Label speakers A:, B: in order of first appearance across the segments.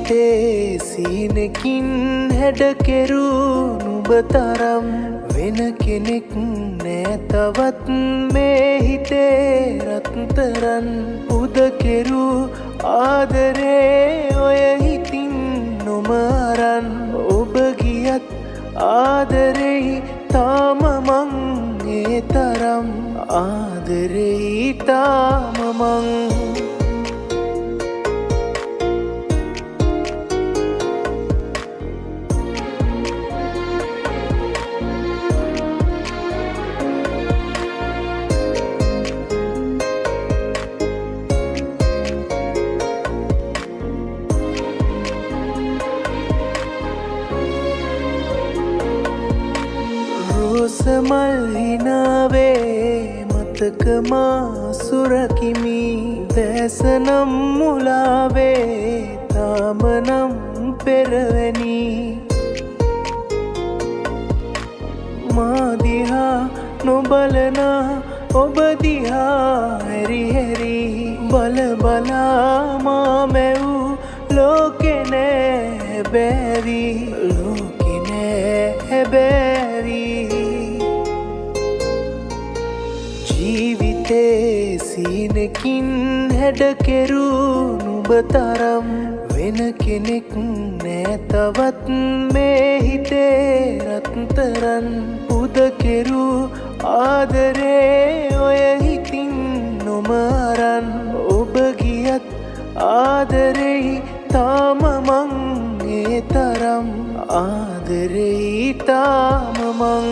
A: ජීවිතේ සීනකින් හැඩ කෙරූ නුඹ තරම් වෙන කෙනෙක් නෑ තවත් මේ හිතේ රත්තරන් උද කෙරූ ආදරේ ඔය හිතින් නොම අරන් ඔබ ගියත් ආදරෙයි තාම මං ඒ තරම් ආදරෙයි තාම මං රෝසමල් හිනාවේ මතක මා සුරකිමි දැසනම් මුලාවේ තාමනම් පෙරවැනි මා දිහා නොබලන ඔබ දිහා හැරි හැරි බල බලා මා මැවූ ලෝකෙ නෑ බැරි ලෝකෙ නෑ බැරි ජීවිතේ සීනකින් හැඩ කෙරූ නුඹ තරම් වෙන කෙනෙක් නෑ තවත් මේ හිතේ රත්තරන් උද කෙරූ ආදරේ ඔය හිතින් නොම අරන් ඔබ ගියත් ආදරෙයි තාම මං ඒ තරම් ආදරෙයි තාම මං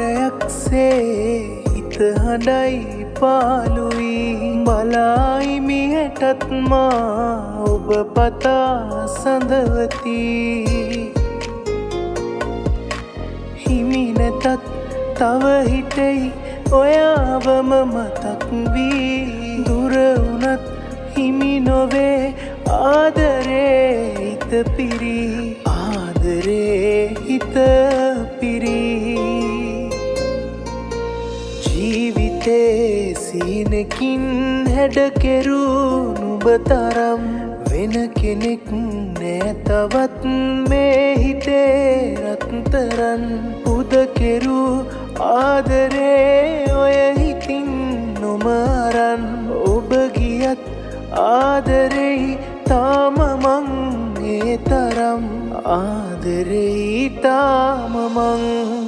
A: අමාවකරයක්සේ හිත හඬයි පාළුයි බලායිමි හැටත් මා ඔබ පතා සඳවති හිමි නැතත් තව හිතෙයි ඔයාවම මතක් වී දුර වුණත් හිමි නොවේ ආදරේ හිත පිරි ආදරේ හිත පිරි ජීවිතේ සීනකින් හැඩ කෙරූ නුඹ තරම් වෙන කෙනෙක් නෑ තවත් මේ හිතේ රත්තරන් උද කෙරූ ආදරේ ඔය හිතින් නොම අරන් ඔබ ගියත් ආදරෙයි තාම මං ඒ තරම් ආදරෙයි තාම මං